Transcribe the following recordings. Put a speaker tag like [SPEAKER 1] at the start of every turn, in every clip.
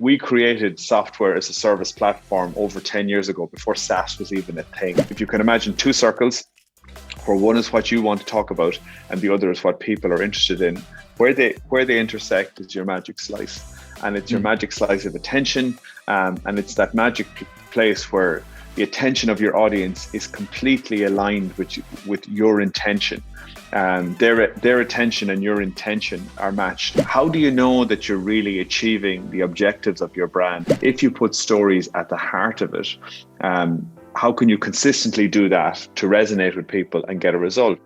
[SPEAKER 1] We created software as a service platform over 10 years ago, before SaaS was even a thing. If you can imagine two circles, where one is what you want to talk about and the other is what people are interested in, where they intersect is your magic slice. And it's your magic slice of attention, and it's that magic place where the attention of your audience is completely aligned with your intention. Their attention and your intention are matched. How do you know that you're really achieving the objectives of your brand? If you put stories at the heart of it, how can you consistently do that to resonate with people and get a result?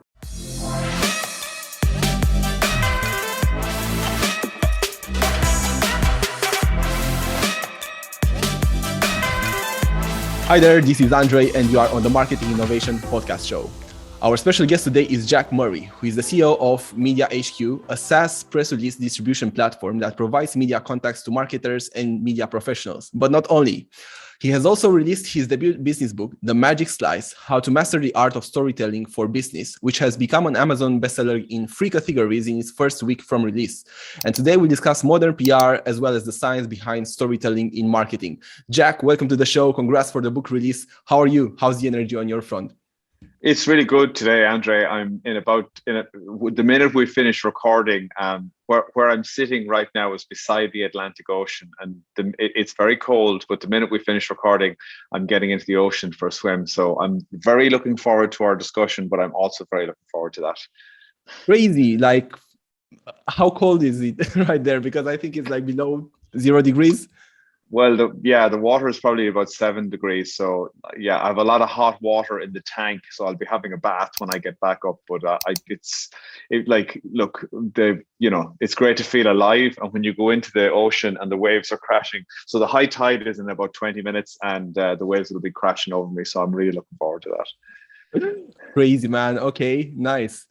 [SPEAKER 2] Hi there, this is Andre and you are on the Marketing Innovation Podcast Show. Our special guest today is Jack Murray, who is the CEO of Media HQ, a SaaS press release distribution platform that provides media contacts to marketers and media professionals. But not only. He has also released his debut business book, The Magic Slice: How to Master the Art of Storytelling for Business, which has become an Amazon bestseller in 3 categories in its first week from release. And today we'll discuss modern PR as well as the science behind storytelling in marketing. Jack, welcome to the show. Congrats for the book release. How are you? How's the energy on your front?
[SPEAKER 1] It's really good today, Andre. I'm the minute we finish recording, where I'm sitting right now is beside the Atlantic Ocean, and it's very cold, but the minute we finish recording, I'm getting into the ocean for a swim. So I'm very looking forward to our discussion, but I'm also very looking forward to that.
[SPEAKER 2] Crazy. Like, how cold is it right there? Because I think it's like below 0 degrees.
[SPEAKER 1] Well, the water is probably about 7 degrees. So yeah, I have a lot of hot water in the tank, so I'll be having a bath when I get back up. But it's great to feel alive. And when you go into the ocean and the waves are crashing, so the high tide is in about 20 minutes, and the waves will be crashing over me. So I'm really looking forward to that.
[SPEAKER 2] Crazy, man. Okay, nice.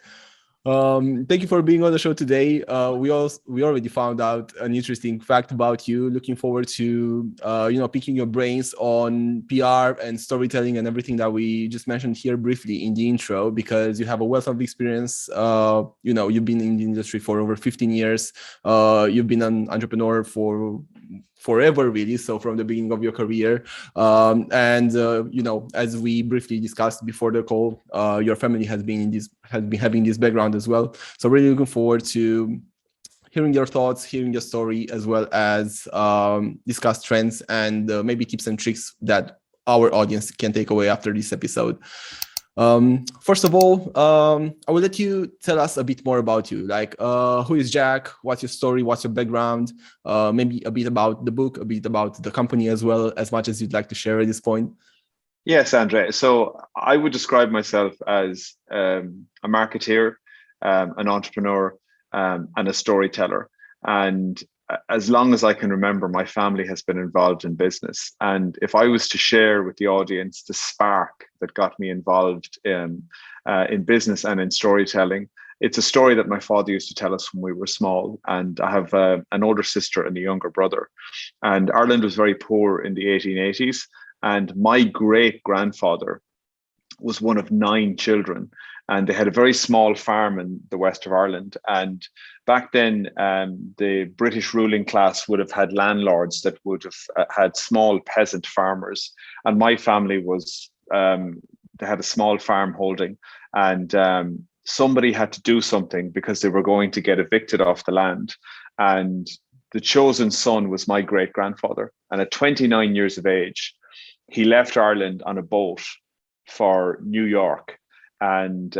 [SPEAKER 2] Thank you for being on the show today. We already found out an interesting fact about you. Looking forward to picking your brains on PR and storytelling and everything that we just mentioned here briefly in the intro, because you have a wealth of experience. You've been in the industry for over 15 years. You've been an entrepreneur for forever, really. So from the beginning of your career, as we briefly discussed before the call, your family has been having this background as well. So really looking forward to hearing your thoughts, hearing your story, as well as discuss trends and maybe tips and tricks that our audience can take away after this episode. First of all, I will let you tell us a bit more about you. Like, who is Jack? What's your story? What's your background? Maybe a bit about the book, a bit about the company as well, as much as you'd like to share at this point.
[SPEAKER 1] Yes, Andre. So I would describe myself as a marketeer, an entrepreneur, and a storyteller. And as long as I can remember, my family has been involved in business. And if I was to share with the audience the spark that got me involved in business and in storytelling, it's a story that my father used to tell us when we were small. And I have an older sister and a younger brother. And Ireland was very poor in the 1880s. And my great-grandfather was one of 9 children. And they had a very small farm in the west of Ireland. And back then, the British ruling class would have had landlords that would have had small peasant farmers. And my family they had a small farm holding. And somebody had to do something because they were going to get evicted off the land. And the chosen son was my great-grandfather. And at 29 years of age, he left Ireland on a boat for New York. And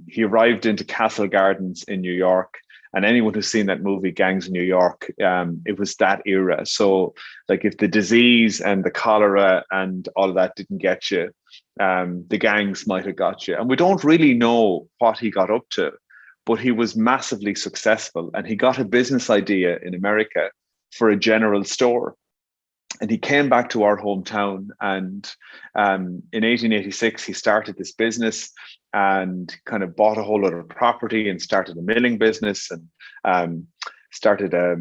[SPEAKER 1] he arrived into Castle Gardens in New York. And anyone who's seen that movie, Gangs in New York, it was that era. So like, if the disease and the cholera and all of that didn't get you, the gangs might have got you. And we don't really know what he got up to, but he was massively successful. And he got a business idea in America for a general store. And he came back to our hometown, and in 1886, he started this business and kind of bought a whole lot of property and started a milling business and started a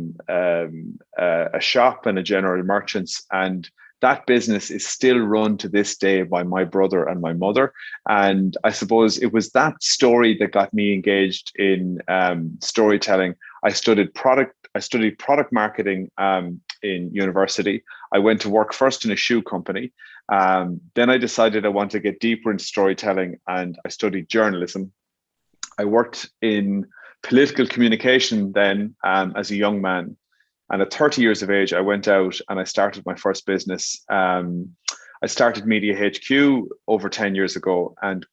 [SPEAKER 1] shop and a general merchants. And that business is still run to this day by my brother and my mother. And I suppose it was that story that got me engaged in storytelling. I studied product marketing in university. I went to work first in a shoe company. Then I decided I wanted to get deeper into storytelling, and I studied journalism. I worked in political communication then as a young man. And at 30 years of age, I went out and I started my first business. I started 𝐸𝐴 over 10 years ago, and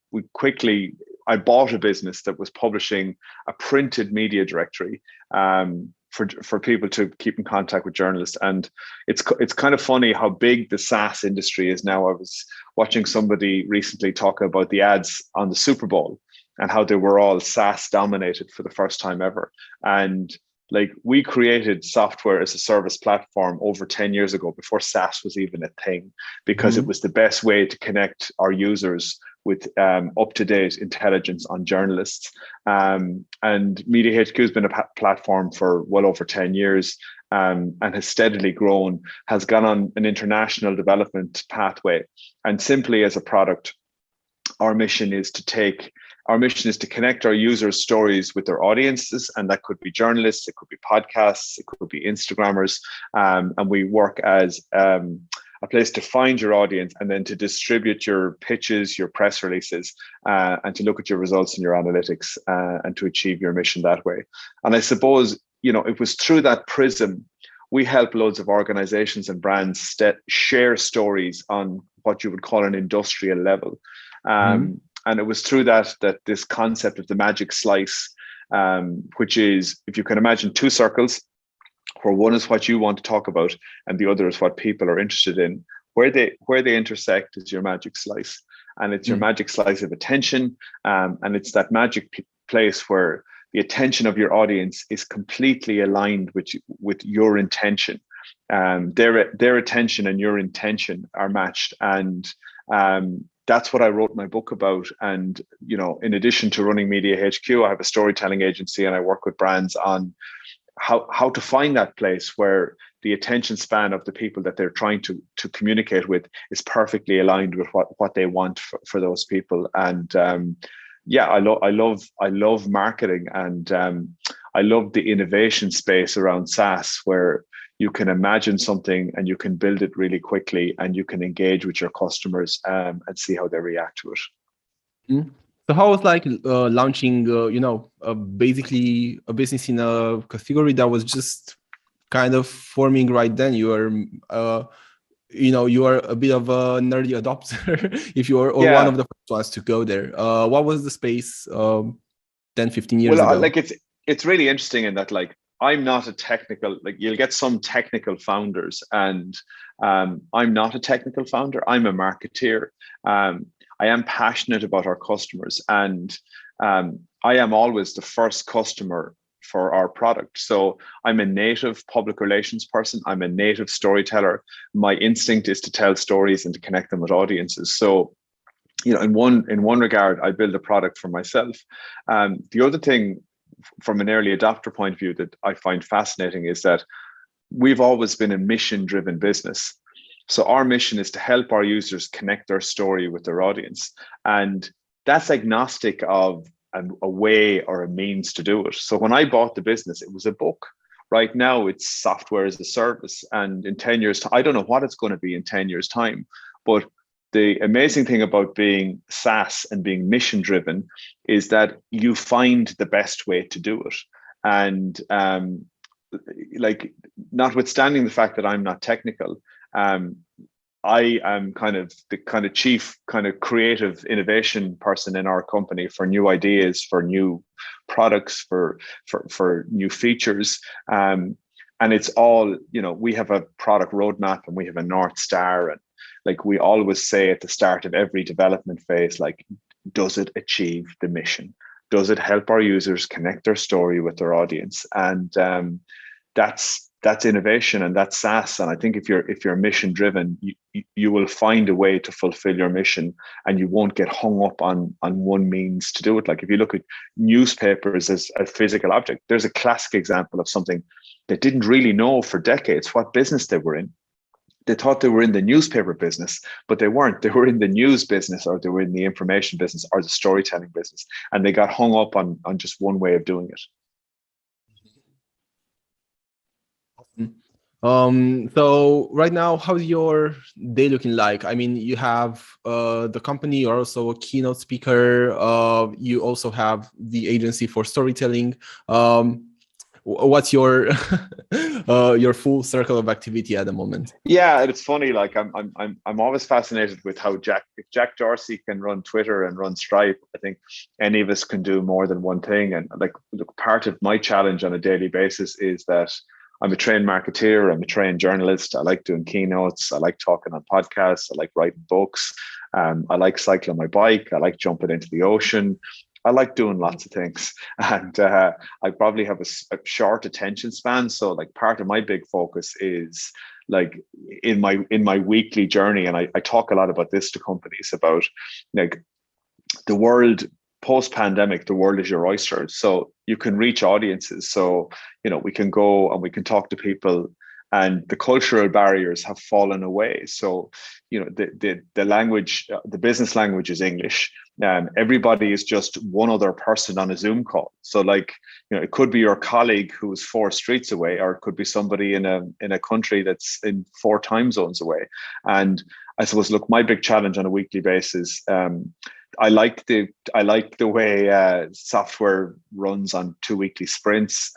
[SPEAKER 1] I bought a business that was publishing a printed media directory for people to keep in contact with journalists. And it's kind of funny how big the SaaS industry is now. I was watching somebody recently talk about the ads on the Super Bowl and how they were all SaaS dominated for the first time ever. And like, we created software as a service platform over 10 years ago, before SaaS was even a thing, because it was the best way to connect our users with up-to-date intelligence on journalists. And 𝐸𝐴 has been a platform for well over 10 years and has steadily grown, has gone on an international development pathway. And simply as a product, our mission is to connect our users' stories with their audiences, and that could be journalists, it could be podcasts, it could be Instagrammers, and we work as a place to find your audience and then to distribute your pitches, your press releases, and to look at your results and your analytics and to achieve your mission that way. And I suppose, it was through that prism we help loads of organizations and brands share stories on what you would call an industrial level. And it was through that this concept of the magic slice, which is, if you can imagine two circles, where one is what you want to talk about and the other is what people are interested in, where they intersect is your magic slice. And it's your magic slice of attention. And it's that magic place where the attention of your audience is completely aligned with your intention. Their attention and your intention are matched. And that's what I wrote my book about. And, in addition to running 𝐸𝐴, I have a storytelling agency, and I work with brands on how to find that place where the attention span of the people that they're trying to communicate with is perfectly aligned with what they want for those people. And I love marketing, and I love the innovation space around SaaS, where you can imagine something and you can build it really quickly, and you can engage with your customers and see how they react to it.
[SPEAKER 2] So how was launching, basically a business in a category that was just kind of forming right then? You are, you are a bit of a nerdy adopter, if you are one of the first ones to go there. What was the space 10, 15 years ago?
[SPEAKER 1] It's really interesting in that, I'm not a technical, you'll get some technical founders, and I'm not a technical founder. I'm a marketeer. I am passionate about our customers, and I am always the first customer for our product. So I'm a native public relations person. I'm a native storyteller. My instinct is to tell stories and to connect them with audiences. So, in one regard, I build a product for myself. The other thing, from an early adopter point of view, that I find fascinating is that we've always been a mission-driven business. So our mission is to help our users connect their story with their audience. And that's agnostic of a way or a means to do it. So when I bought the business, it was a book. Right now, it's software as a service. And in 10 years, I don't know what it's going to be in 10 years' time. But the amazing thing about being SaaS and being mission-driven is that you find the best way to do it. And notwithstanding the fact that I'm not technical, I am kind of the chief creative innovation person in our company for new ideas, for new products, for new features. And it's all, we have a product roadmap and we have a North Star. And we always say at the start of every development phase, does it achieve the mission? Does it help our users connect their story with their audience? And that's innovation, and that's SaaS. And I think if you're mission driven, you will find a way to fulfill your mission, and you won't get hung up on one means to do it. If you look at newspapers as a physical object, there's a classic example of something that didn't really know for decades what business they were in. They thought they were in the newspaper business, but they weren't. They were in the news business, or they were in the information business, or the storytelling business. And they got hung up on just one way of doing it.
[SPEAKER 2] So right now, how's your day looking like? I mean, you have the company, you're also a keynote speaker. You also have the agency for storytelling. What's your full circle of activity at the moment?
[SPEAKER 1] Yeah, it's funny. Like I'm always fascinated with how if Jack Dorsey can run Twitter and run Stripe, I think any of us can do more than one thing. And like, look, part of my challenge on a daily basis is that I'm a trained marketeer. I'm a trained journalist. I like doing keynotes. I like talking on podcasts. I like writing books. I like cycling my bike. I like jumping into the ocean. I like doing lots of things, and I probably have a short attention span. So, like, part of my big focus is like in my weekly journey, and I talk a lot about this to companies about like the world post-pandemic. The world is your oyster, so you can reach audiences. So we can go and we can talk to people, and the cultural barriers have fallen away. So the language, the business language is English. Everybody is just one other person on a Zoom call. So like it could be your colleague who's 4 streets away, or it could be somebody in a country that's in 4 time zones away. And I suppose, look, my big challenge on a weekly basis, I like the way software runs on 2 weekly sprints.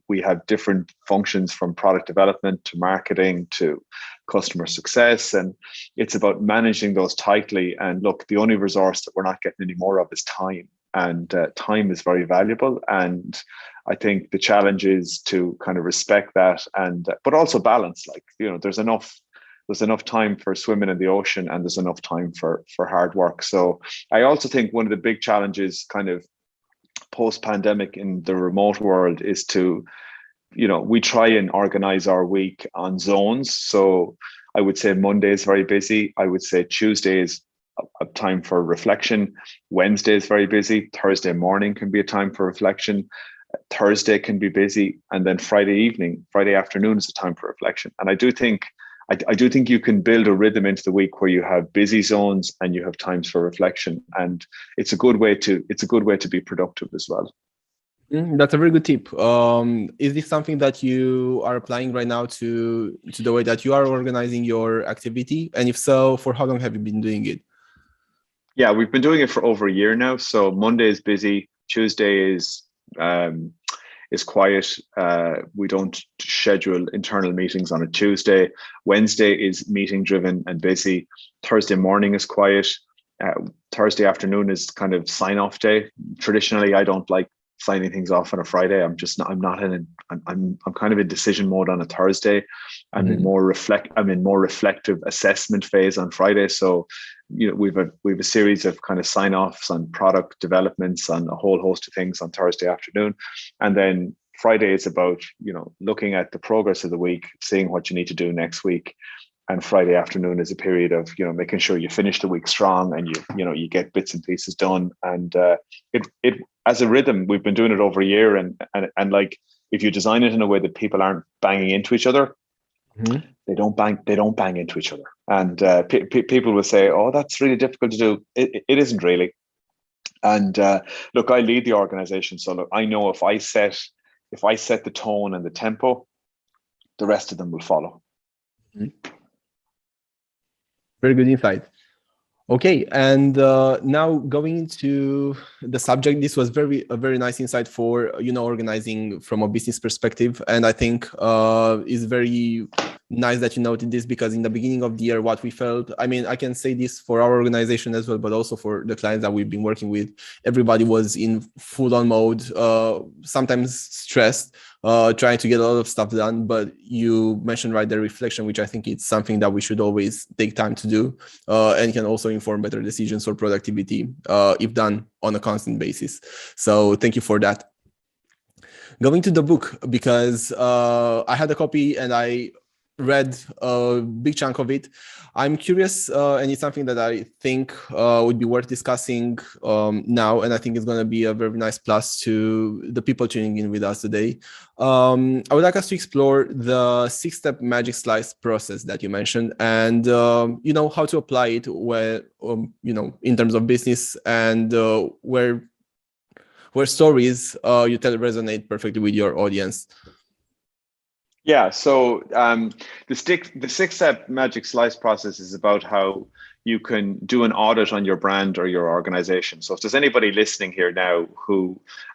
[SPEAKER 1] We have different functions, from product development to marketing to customer success, and it's about managing those tightly. And look, the only resource that we're not getting any more of is time, and time is very valuable. And I think the challenge is to kind of respect that, and but also balance. Like there's enough time for swimming in the ocean, and there's enough time for hard work. So I also think one of the big challenges kind of post-pandemic in the remote world is to, we try and organize our week on zones. So I would say Monday is very busy. I would say Tuesday is a time for reflection. Wednesday is very busy. Thursday morning can be a time for reflection. Thursday can be busy. And then Friday afternoon is a time for reflection. And I do think you can build a rhythm into the week where you have busy zones and you have times for reflection, and it's a good way to be productive as well.
[SPEAKER 2] That's a very good tip. Is this something that you are applying right now to the way that you are organizing your activity? And if so, for how long have you been doing it?
[SPEAKER 1] Yeah, we've been doing it for over a year now. So Monday is busy. Tuesday is quiet. We don't schedule internal meetings on a Tuesday. Wednesday is meeting driven and busy. Thursday morning is quiet. Thursday afternoon is kind of sign off day. Traditionally, I don't like signing things off on a Friday. I'm kind of in decision mode on a Thursday. I'm in more reflective assessment phase on Friday. So we've a series of kind of sign offs on product developments, on a whole host of things on Thursday afternoon. And then Friday is about looking at the progress of the week, seeing what you need to do next week. And Friday afternoon is a period of making sure you finish the week strong, and you get bits and pieces done. And it as a rhythm, we've been doing it over a year, and like, if you design it in a way that people aren't banging into each other, they don't bang into each other. And people will say, "Oh, that's really difficult to do." It isn't really. And look, I lead the organization, so look, I know if I set the tone and the tempo, the rest of them will follow.
[SPEAKER 2] Very good insight. Okay, and now going into the subject, this was a very nice insight for organizing from a business perspective, and I think it's very nice that you noted this, because in the beginning of the year, what we felt, I mean, I can say this for our organization as well, but also for the clients that we've been working with, everybody was in full-on mode, sometimes stressed, trying to get a lot of stuff done. But you mentioned right there reflection, which I think it's something that we should always take time to do, and can also inform better decisions or productivity if done on a constant basis. So thank you for that. Going to the book, because I had a copy and I read a big chunk of it. I'm curious, and it's something that I think would be worth discussing now, and I think it's going to be a very nice plus to the people tuning in with us today. I would like us to explore the 6-step magic slice process that you mentioned, and how to apply it where in terms of business, and where stories you tell resonate perfectly with your audience.
[SPEAKER 1] Yeah, so the six-step magic slice process is about how you can do an audit on your brand or your organization. So if there's anybody listening here now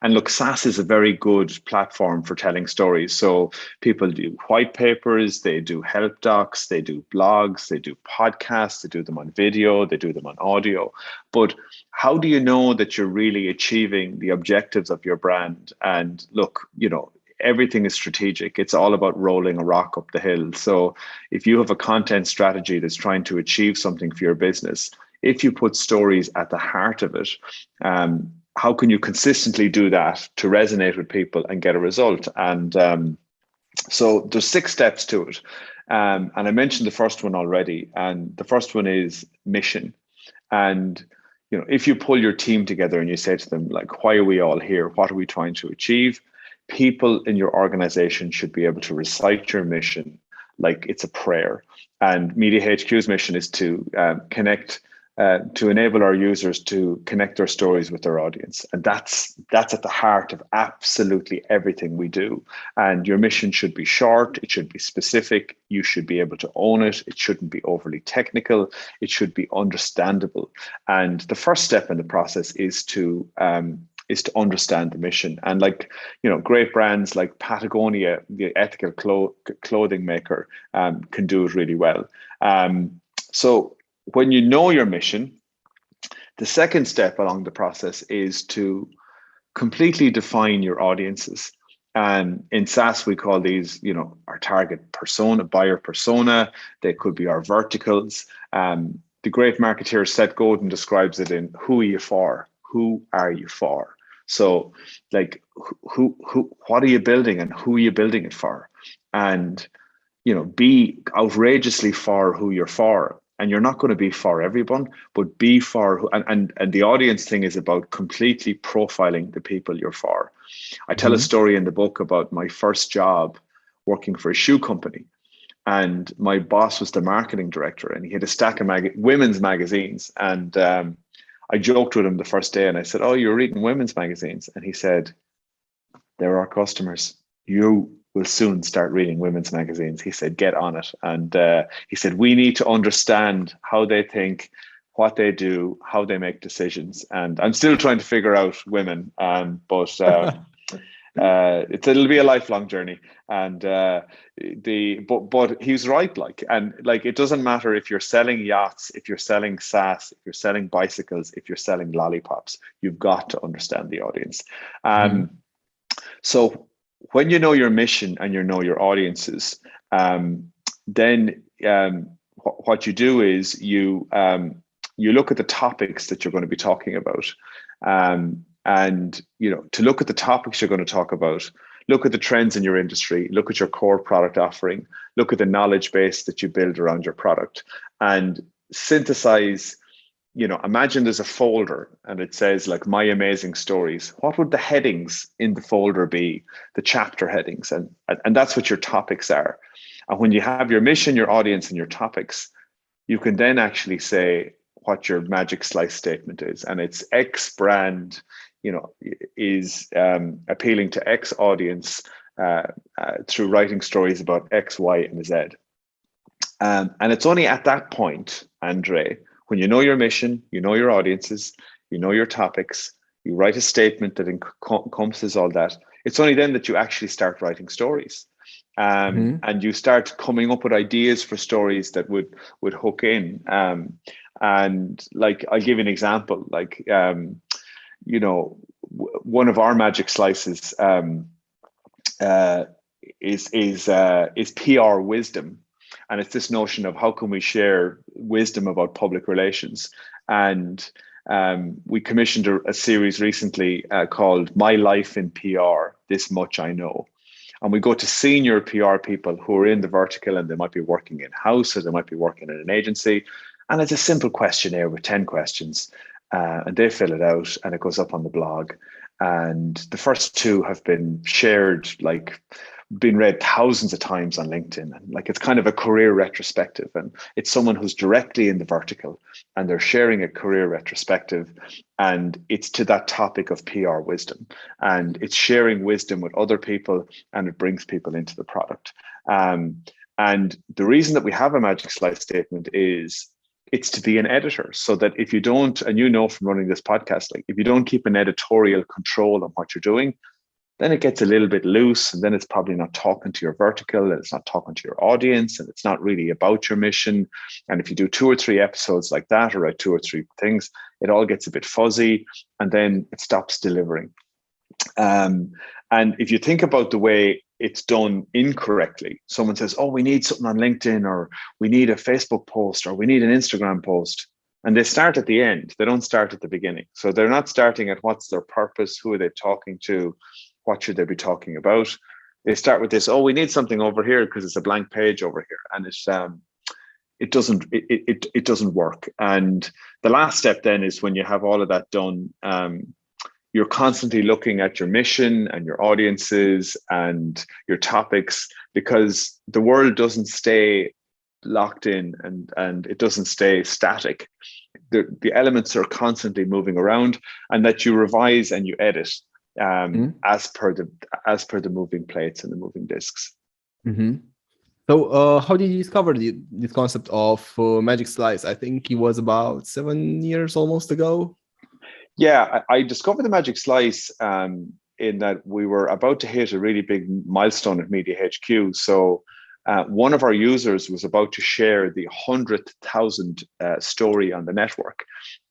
[SPEAKER 1] and look, SaaS is a very good platform for telling stories. So people do white papers, they do help docs, they do blogs, they do podcasts, they do them on video, they do them on audio. But how do you know that you're really achieving the objectives of your brand? And look, everything is strategic. It's all about rolling a rock up the hill. So if you have a content strategy that's trying to achieve something for your business, if you put stories at the heart of it, how can you consistently do that to resonate with people and get a result? And so there's 6 steps to it. And I mentioned the first one already. And the first one is mission. And if you pull your team together and you say to them, like, why are we all here? What are we trying to achieve? People in your organization should be able to recite your mission like it's a prayer. And Media HQ's mission is to connect, to enable our users to connect their stories with their audience. And that's at the heart of absolutely everything we do. And your mission should be short, it should be specific, you should be able to own it, it shouldn't be overly technical, it should be understandable. And the first step in the process is to understand the mission. And great brands like Patagonia, the ethical clothing maker, can do it really well. So when you know your mission, the second step along the process is to completely define your audiences. And in SaaS, we call these, our target persona, buyer persona. They could be our verticals. The great marketeer Seth Godin describes it in "Who are you for? Who are you for?" So, what are you building and who are you building it for? And be outrageously for who you're for. And you're not going to be for everyone, but be for who, and the audience thing is about completely profiling the people you're for. I tell a story in the book about my first job working for a shoe company. And my boss was the marketing director, and he had a stack of women's magazines. And I joked with him the first day and I said, "Oh, you're reading women's magazines?" And he said, "They're our customers. You will soon start reading women's magazines." He said, "Get on it." And he said, "We need to understand how they think, what they do, how they make decisions." And I'm still trying to figure out women, but it'll be a lifelong journey. And but he's right. It doesn't matter if you're selling yachts, if you're selling SaaS, if you're selling bicycles, if you're selling lollipops, you've got to understand the audience. So when you know your mission and you know your audiences, then what you do is you look at the topics that you're going to be talking about. And to look at the topics you're going to talk about, look at the trends in your industry, look at your core product offering, look at the knowledge base that you build around your product, and synthesize. Imagine there's a folder and it says like "My Amazing Stories." What would the headings in the folder be? The chapter headings, and that's what your topics are. And when you have your mission, your audience, and your topics, you can then actually say what your magic slice statement is, and it's X brand, is appealing to X audience through writing stories about X, Y, and Z. And it's only at that point, Andre, when you know your mission, you know your audiences, you know your topics, you write a statement that encompasses all that. It's only then that you actually start writing stories. And you start coming up with ideas for stories that would hook in. And I'll give you an example. One of our magic slices is PR wisdom. And it's this notion of how can we share wisdom about public relations. And we commissioned a series recently called "My Life in PR, This Much I Know." And we go to senior PR people who are in the vertical, and they might be working in-house or they might be working in an agency. And it's a simple questionnaire with 10 questions. And they fill it out and it goes up on the blog. And the first two have been shared, like been read thousands of times on LinkedIn. And like it's kind of a career retrospective. And it's someone who's directly in the vertical and they're sharing a career retrospective. And it's to that topic of PR wisdom. And it's sharing wisdom with other people and it brings people into the product. And the reason that we have a magic slide statement is it's to be an editor, so that if you don't, and you know from running this podcast, like if you don't keep an editorial control on what you're doing, then it gets a little bit loose, and then it's probably not talking to your vertical, and it's not talking to your audience, and it's not really about your mission. And if you do 2 or 3 episodes like that, or write 2 or 3 things, it all gets a bit fuzzy, and then it stops delivering. And if you think about the way it's done incorrectly, someone says, oh, we need something on LinkedIn, or we need a Facebook post, or we need an Instagram post. And they start at the end. They don't start at the beginning. So they're not starting at what's their purpose, who are they talking to, what should they be talking about. They start with this, oh, we need something over here because it's a blank page over here. And it doesn't work. And the last step then is when you have all of that done, you're constantly looking at your mission and your audiences and your topics, because the world doesn't stay locked in and it doesn't stay static. The elements are constantly moving around, and that you revise and you edit as per the moving plates and the moving discs.
[SPEAKER 2] Mm-hmm. So how did you discover this concept of magic slides? I think it was about 7 years almost ago.
[SPEAKER 1] Yeah, I discovered the magic slice in that we were about to hit a really big milestone at Media HQ. So one of our users was about to share the 100,000 story on the network.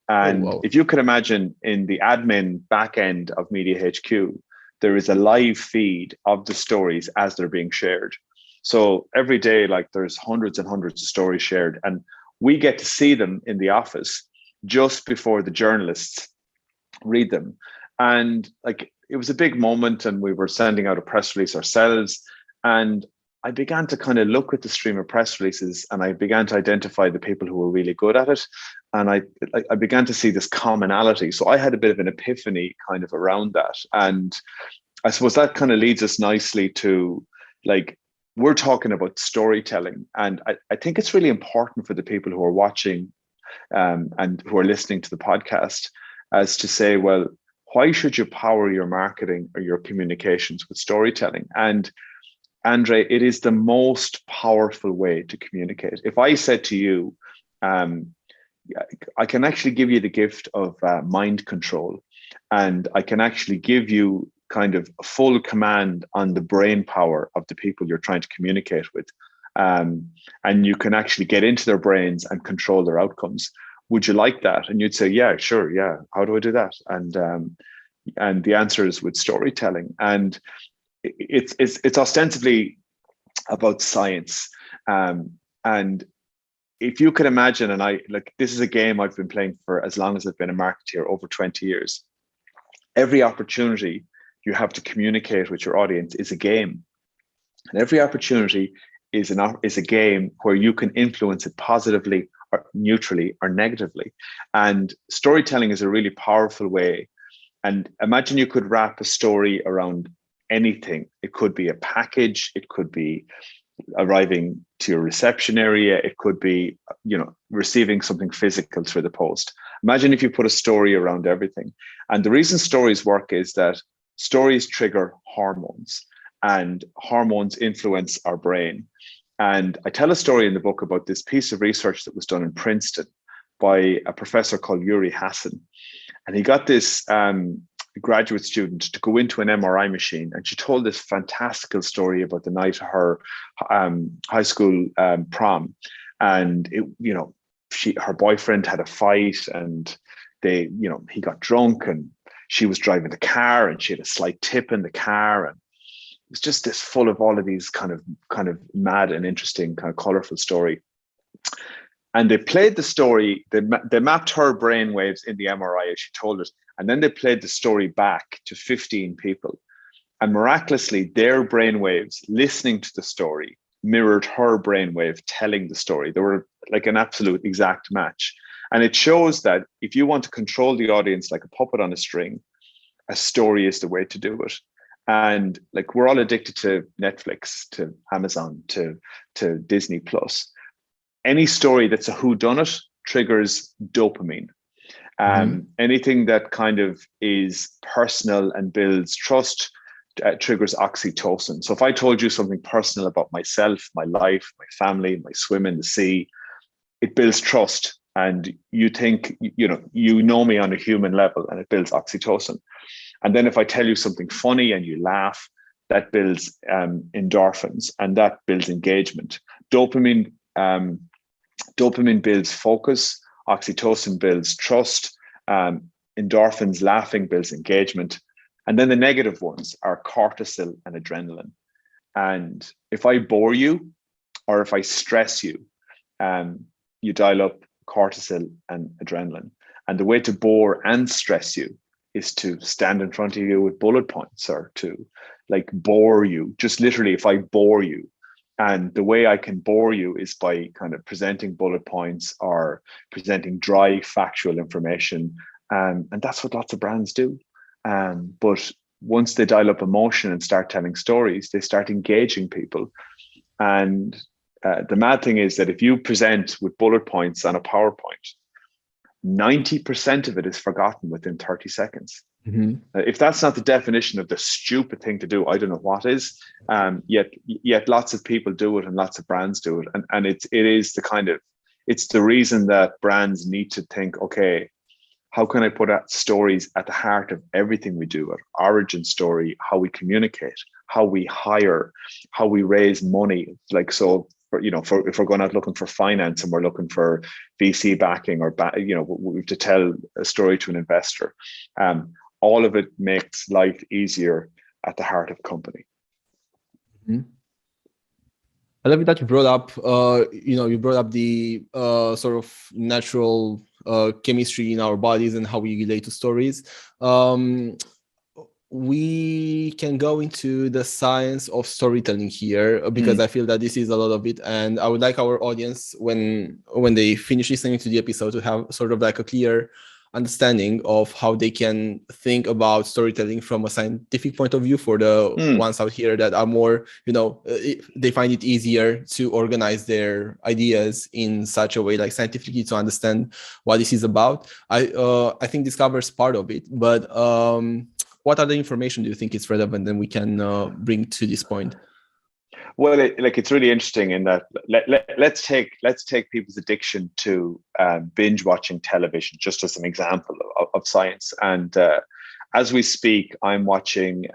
[SPEAKER 1] And if you can imagine, in the admin back end of Media HQ, there is a live feed of the stories as they're being shared. So every day, like there's hundreds and hundreds of stories shared, and we get to see them in the office just before the journalists read them. And like it was a big moment, and we were sending out a press release ourselves. And I began to kind of look at the stream of press releases, and I began to identify the people who were really good at it. And I began to see this commonality. So I had a bit of an epiphany kind of around that. And I suppose that kind of leads us nicely to, like, we're talking about storytelling. And I think it's really important for the people who are watching and who are listening to the podcast, as to say, well, why should you power your marketing or your communications with storytelling? And Andre, it is the most powerful way to communicate. If I said to you, I can actually give you the gift of mind control, and I can actually give you kind of full command on the brain power of the people you're trying to communicate with. And you can actually get into their brains and control their outcomes. Would you like that? And you'd say, yeah, sure. Yeah. How do I do that? And the answer is with storytelling. And it's ostensibly about science. And if you could imagine, and this is a game I've been playing for as long as I've been a marketeer, over 20 years. Every opportunity you have to communicate with your audience is a game. And every opportunity is a game where you can influence it positively or neutrally or negatively. And storytelling is a really powerful way. And imagine you could wrap a story around anything. It could be a package, it could be arriving to your reception area, it could be, receiving something physical through the post. Imagine if you put a story around everything. And the reason stories work is that stories trigger hormones, and hormones influence our brain. And I tell a story in the book about this piece of research that was done in Princeton by a professor called Uri Hassan. And he got this graduate student to go into an MRI machine, and she told this fantastical story about the night of her high school prom. And her boyfriend had a fight, and he got drunk, and she was driving the car, and she had a slight tip in the car, and it was just this full of all of these kind of mad and interesting, kind of colorful story. And they played the story, they mapped her brain waves in the MRI as she told it, and then they played the story back to 15 people. And miraculously, their brain waves listening to the story mirrored her brainwave telling the story. They were like an absolute exact match. And it shows that if you want to control the audience like a puppet on a string, a story is the way to do it. And like, we're all addicted to Netflix, to Amazon, to Disney Plus. Any story that's a whodunit triggers dopamine. Anything that kind of is personal and builds trust triggers oxytocin. So if I told you something personal about myself, my life, my family, my swim in the sea, it builds trust. And you think, you know me on a human level, and it builds oxytocin. And then if I tell you something funny and you laugh, that builds endorphins, and that builds engagement. Dopamine builds focus. Oxytocin builds trust. Endorphins, laughing, builds engagement. And then the negative ones are cortisol and adrenaline. And if I bore you, or if I stress you, you dial up cortisol and adrenaline. And the way to bore and stress you is to stand in front of you with bullet points, or to like bore you. Just literally, if I bore you, and the way I can bore you is by kind of presenting bullet points or presenting dry factual information. And that's what lots of brands do. But once they dial up emotion and start telling stories, they start engaging people. And the mad thing is that if you present with bullet points on a PowerPoint, 90% of it is forgotten within 30 seconds. If that's not the definition of the stupid thing to do, I don't know what is. Yet lots of people do it, and lots of brands do it. And it is the kind of, it's the reason that brands need to think, okay, how can I put stories at the heart of everything we do? Our origin story, how we communicate, how we hire, how we raise money. Like, so, if we're going out looking for finance and we're looking for VC backing, or we have to tell a story to an investor. All of it makes life easier at the heart of company.
[SPEAKER 2] I love it that you brought up, the sort of natural chemistry in our bodies and how we relate to stories. We can go into the science of storytelling here, because I feel that this is a lot of it. And I would like our audience, when they finish listening to the episode, to have sort of like a clear understanding of how they can think about storytelling from a scientific point of view, for the ones out here that are more, they find it easier to organize their ideas in such a way, like scientifically, to understand what this is about. I think this covers part of it, but what other information do you think is relevant and we can bring to this point?
[SPEAKER 1] Well, it's really interesting in that let's take people's addiction to binge watching television just as an example of science. And as we speak, I'm watching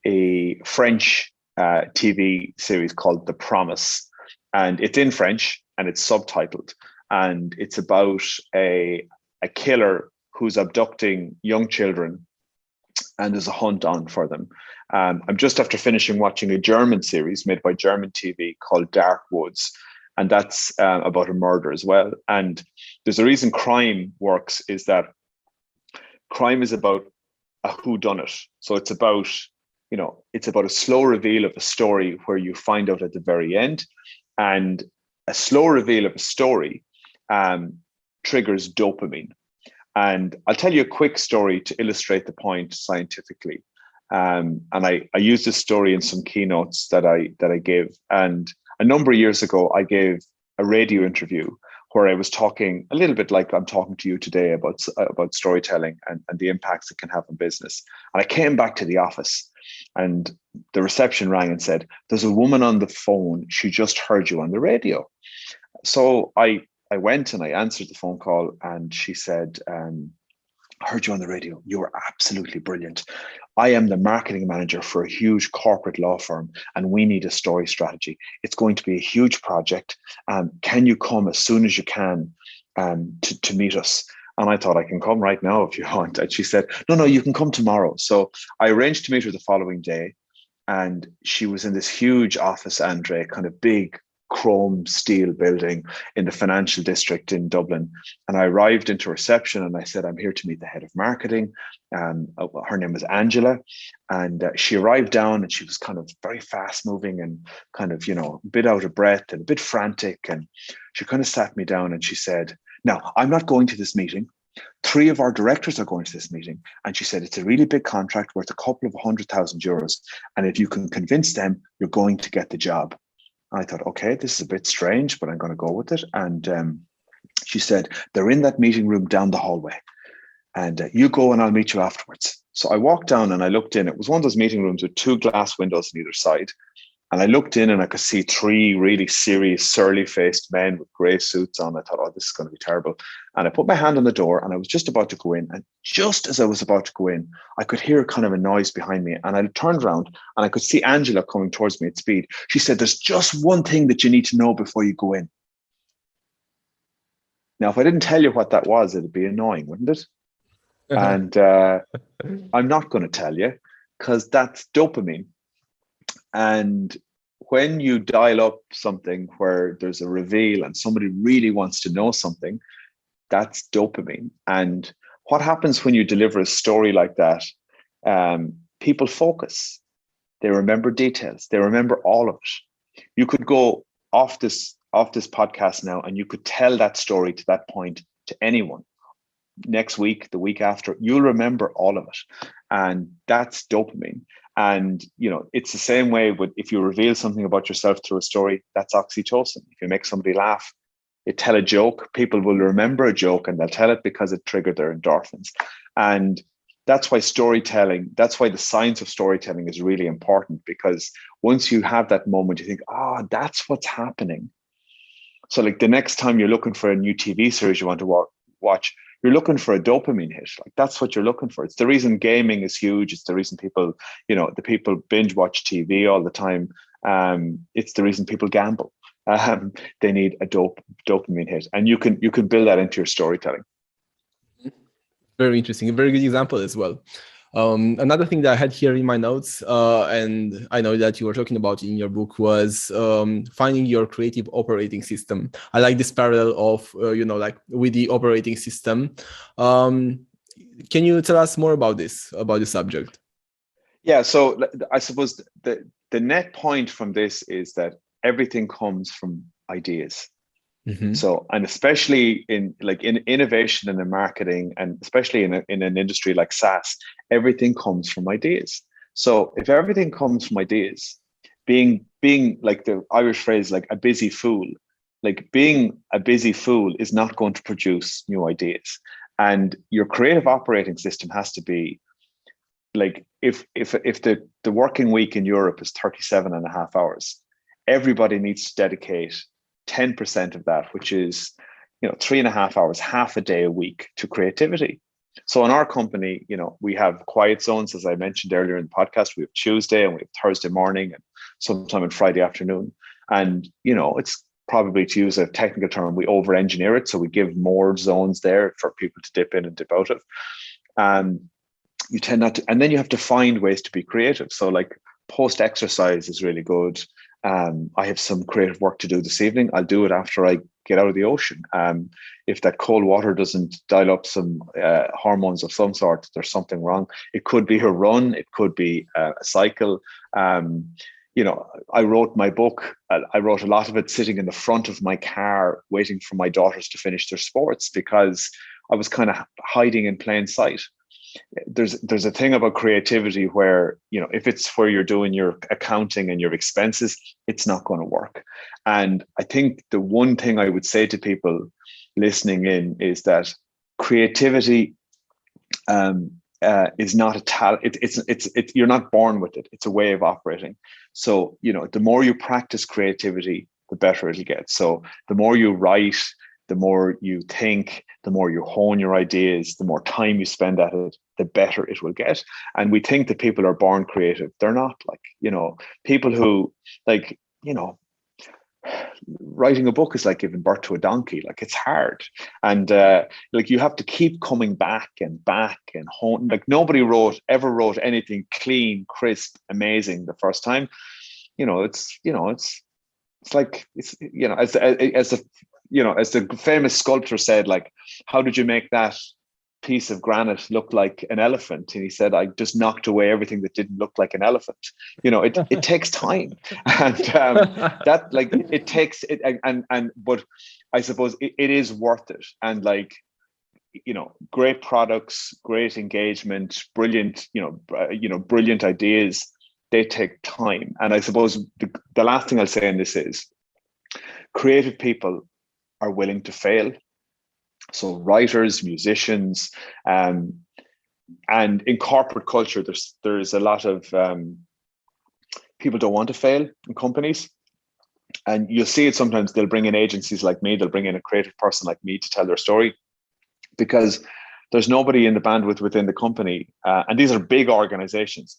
[SPEAKER 1] a French TV series called The Promise, and it's in French and it's subtitled, and it's about a killer who's abducting young children, and there's a hunt on for them. I'm just after finishing watching a German series made by German TV called Dark Woods, and that's about a murder as well. And there's a reason crime works, is that crime is about a whodunit. So it's about a slow reveal of a story where you find out at the very end, and a slow reveal of a story triggers dopamine. And I'll tell you a quick story to illustrate the point scientifically. And I use this story in some keynotes that I gave. And a number of years ago, I gave a radio interview where I was talking a little bit like I'm talking to you today about storytelling and the impacts it can have on business. And I came back to the office, and the reception rang and said, "There's a woman on the phone. She just heard you on the radio." So I went and I answered the phone call, and she said, "I heard you on the radio. You were absolutely brilliant. I am the marketing manager for a huge corporate law firm, and we need a story strategy. It's going to be a huge project. Can you come as soon as you can to meet us?" And I thought, "I can come right now if you want." And she said, No, you can come tomorrow." So I arranged to meet her the following day, and she was in this huge office, Andre, kind of big chrome steel building in the financial district in Dublin. And I arrived into reception and I said, "I'm here to meet the head of marketing." Her name was Angela. And she arrived down, and she was kind of very fast moving and kind of, a bit out of breath and a bit frantic. And she kind of sat me down and she said, "Now, I'm not going to this meeting. 3 of our directors are going to this meeting. And she said, it's a really big contract worth a couple of 100,000 euros. And if you can convince them, you're going to get the job. And I thought, okay, this is a bit strange, but I'm going to go with it. And she said, they're in that meeting room down the hallway. And you go and I'll meet you afterwards. So I walked down and I looked in. It was one of those meeting rooms with 2 glass windows on either side. And I looked in and I could see 3 really serious, surly-faced men with grey suits on. I thought, oh, this is going to be terrible. And I put my hand on the door and I was just about to go in. And just as I was about to go in, I could hear kind of a noise behind me. And I turned around and I could see Angela coming towards me at speed. She said, there's just one thing that you need to know before you go in. Now, if I didn't tell you what that was, it'd be annoying, wouldn't it? And I'm not going to tell you because that's dopamine. And when you dial up something where there's a reveal and somebody really wants to know something, that's dopamine. And what happens when you deliver a story like that? People focus. They remember details. They remember all of it. You could go off this podcast now and you could tell that story to that point to anyone. Next week, the week after, you'll remember all of it. And that's dopamine. And, you know, it's the same way with if you reveal something about yourself through a story, that's oxytocin. If you make somebody laugh, you tell a joke, people will remember a joke and they'll tell it because it triggered their endorphins. And that's why storytelling, that's why the science of storytelling is really important, because once you have that moment, you think, that's what's happening. So like the next time you're looking for a new TV series you want to watch, you're looking for a dopamine hit. Like that's what you're looking for. It's the reason gaming is huge. It's the reason people, the people binge watch TV all the time. It's the reason people gamble. They need a dopamine hit, and you can build that into your storytelling.
[SPEAKER 2] Very interesting. A very good example as well. Another thing that I had here in my notes, and I know that you were talking about in your book, was finding your creative operating system. I like this parallel of, like with the operating system. Can you tell us more about this subject?
[SPEAKER 1] Yeah, so I suppose the net point from this is that everything comes from ideas. Mm-hmm. So, and especially in innovation and in marketing, and especially in an industry like SaaS, everything comes from ideas. So if everything comes from ideas, being like the Irish phrase, like a busy fool, like being a busy fool is not going to produce new ideas. And your creative operating system has to be like, if the working week in Europe is 37.5 hours, everybody needs to dedicate 10% of that, which is 3.5 hours, half a day a week, to creativity. So in our company, we have quiet zones, as I mentioned earlier in the podcast. We have Tuesday and we have Thursday morning and sometime on Friday afternoon. And it's probably, to use a technical term, we over engineer it, so we give more zones there for people to dip in and dip out of. You tend not to, and then you have to find ways to be creative. So like post exercise is really good. I have some creative work to do this evening. I'll do it after I get out of the ocean. If that cold water doesn't dial up some hormones of some sort, there's something wrong. It could be a run. It could be a cycle. I wrote my book. I wrote a lot of it sitting in the front of my car, waiting for my daughters to finish their sports, because I was kind of hiding in plain sight. There's a thing about creativity where, if it's where you're doing your accounting and your expenses, it's not going to work. And I think the one thing I would say to people listening in is that creativity is not a talent. It's you're not born with it. It's a way of operating. So, the more you practice creativity, the better it'll get. So the more you write, the more you think, the more you hone your ideas, the more time you spend at it, the better it will get. And we think that people are born creative. They're not. People who writing a book is like giving birth to a donkey. Like, it's hard. And you have to keep coming back and hone. Like, nobody ever wrote anything clean, crisp, amazing the first time. As the famous sculptor said, like, how did you make that piece of granite look like an elephant? And he said, I just knocked away everything that didn't look like an elephant. It takes time, and it takes it. But I suppose it is worth it. And great products, great engagement, brilliant, brilliant ideas. They take time. And I suppose the last thing I'll say in this is creative people are willing to fail. So writers, musicians, and in corporate culture, there's a lot of people don't want to fail in companies. And you'll see it sometimes. They'll bring in agencies like me, they'll bring in a creative person like me to tell their story, because there's nobody in the bandwidth within the company. And these are big organizations.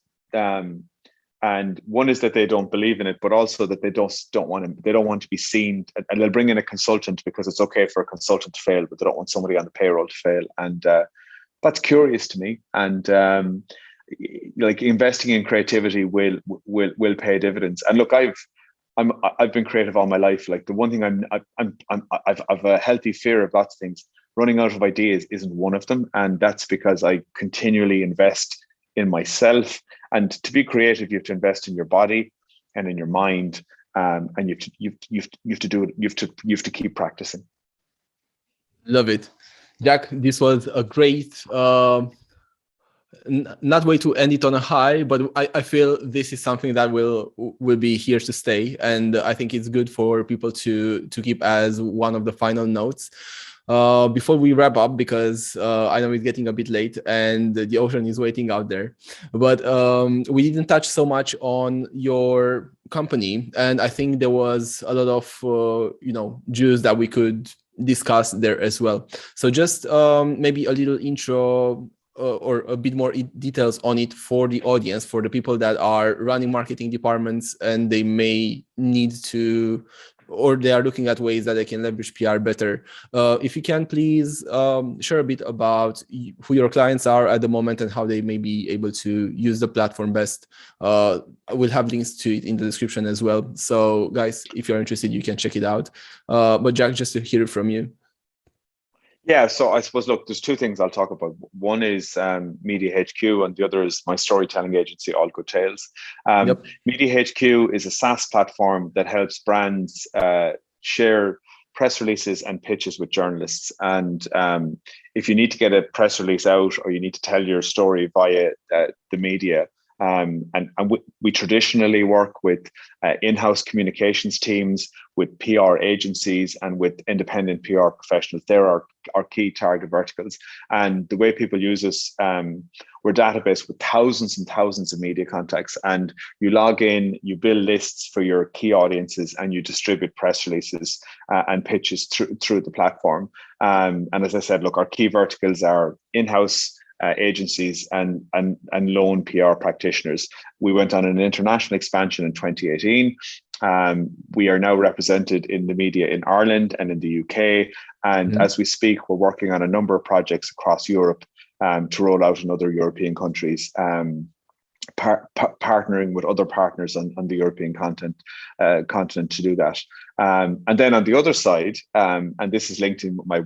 [SPEAKER 1] And one is that they don't believe in it, but also that they don't want to be seen. And they'll bring in a consultant because it's okay for a consultant to fail, but they don't want somebody on the payroll to fail. And that's curious to me. And like investing in creativity will pay dividends. And look, I've been creative all my life. Like the one thing I've a healthy fear of lots of things. Running out of ideas isn't one of them, and that's because I continually invest in myself. And to be creative, you have to invest in your body and in your mind, and you have to do it. You have to keep practicing.
[SPEAKER 2] Love it, Jack. This was a great. Not way to end it on a high, but I feel this is something that will be here to stay, and I think it's good for people to keep as one of the final notes. Before we wrap up, because I know it's getting a bit late and the ocean is waiting out there, but we didn't touch so much on your company, and I think there was a lot of juice that we could discuss there as well. So just maybe a little intro or a bit more details on it for the audience, for the people that are running marketing departments and they may need to, or they are looking at ways that they can leverage PR better. If you can, please share a bit about who your clients are at the moment and how they may be able to use the platform best. We'll have links to it in the description as well. So guys, if you're interested, you can check it out. But Jack, just to hear it from you.
[SPEAKER 1] Yeah, so I suppose, look, there's two things I'll talk about. One is Media HQ, and the other is my storytelling agency, 𝐂𝐲𝐬𝐿.
[SPEAKER 2] Yep.
[SPEAKER 1] Media HQ is a SaaS platform that helps brands share press releases and pitches with journalists. And if you need to get a press release out, or you need to tell your story via the media, and we traditionally work with in-house communications teams, with PR agencies, and with independent PR professionals. There are our key target verticals. And the way people use us, we're a database with thousands and thousands of media contacts, and you log in, you build lists for your key audiences, and you distribute press releases and pitches through the platform. And as I said, look, our key verticals are in-house agencies and lone PR practitioners. We went on an international expansion in 2018. We are now represented in the media in Ireland and in the UK. And as we speak, we're working on a number of projects across Europe to roll out in other European countries, partnering with other partners on the European continent to do that. And then on the other side, and this is linked in my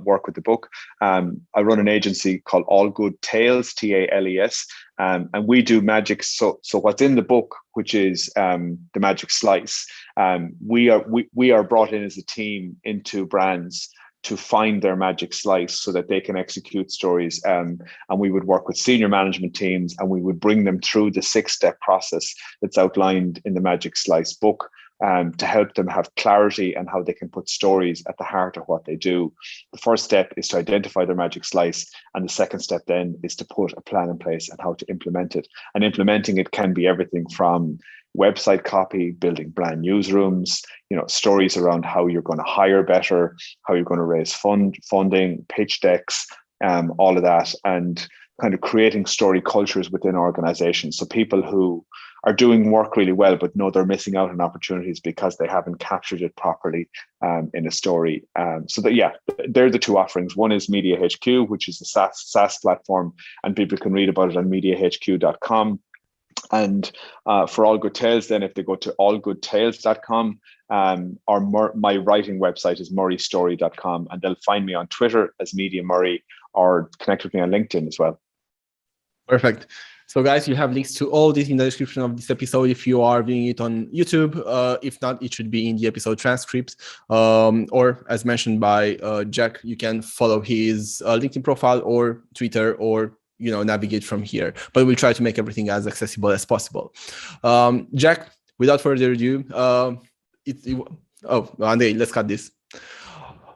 [SPEAKER 1] work with the book, I run an agency called All Good Tales, TALES, and we do magic. So what's in the book, which is the magic slice, we are brought in as a team into brands to find their magic slice so that they can execute stories. And we would work with senior management teams, and we would bring them through the 6-step process that's outlined in the magic slice book, to help them have clarity on how they can put stories at the heart of what they do. The first step is to identify their magic slice, and the second step then is to put a plan in place and how to implement it. And implementing it can be everything from website copy, building brand newsrooms, stories around how you're going to hire better, how you're going to raise funding, pitch decks, all of that, and kind of creating story cultures within organizations. So people who are doing work really well, but know they're missing out on opportunities because they haven't captured it properly in a story. So that, yeah, they're the two offerings. One is Media HQ, which is a SaaS platform, and people can read about it on mediahq.com. And for All Good Tales, then if they go to allgoodtales.com, or my writing website is murraystory.com, and they'll find me on Twitter as Media Murray, or connect with me on LinkedIn as well.
[SPEAKER 2] Perfect. So guys, you have links to all this in the description of this episode if you are viewing it on YouTube. If not, it should be in the episode transcript. Or as mentioned by Jack, you can follow his LinkedIn profile or Twitter or navigate from here. But we'll try to make everything as accessible as possible. Jack, without further ado, Andrei, let's cut this.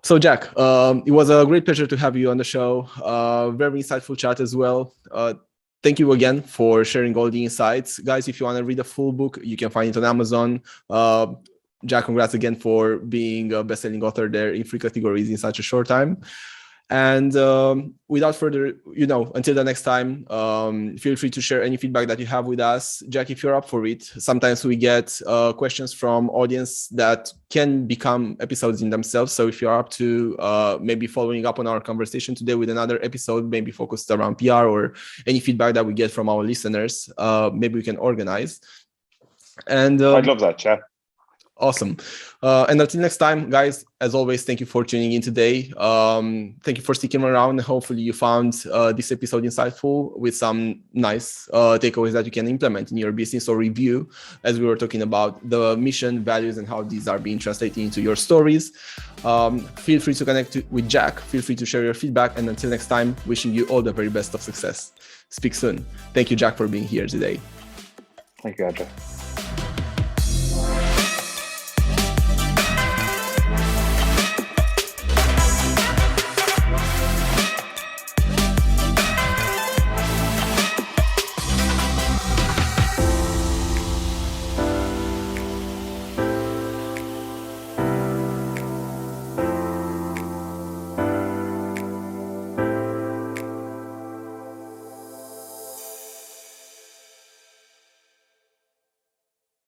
[SPEAKER 2] So Jack, it was a great pleasure to have you on the show. Very insightful chat as well. Thank you again for sharing all the insights. Guys, if you want to read the full book, you can find it on Amazon. Jack, congrats again for being a best-selling author there in 3 categories in such a short time. And without further, until the next time, feel free to share any feedback that you have with us. Jack, if you're up for it, sometimes we get questions from audience that can become episodes in themselves. So if you're up to maybe following up on our conversation today with another episode, maybe focused around PR or any feedback that we get from our listeners, maybe we can organize. And
[SPEAKER 1] I'd love that, chat.
[SPEAKER 2] Awesome. And until next time, guys, as always, thank you for tuning in today. Thank you for sticking around. Hopefully you found this episode insightful with some nice takeaways that you can implement in your business or review, as we were talking about the mission, values, and how these are being translated into your stories. Feel free to connect with Jack. Feel free to share your feedback. And until next time, wishing you all the very best of success. Speak soon. Thank you, Jack, for being here today.
[SPEAKER 1] Thank you, Andrei.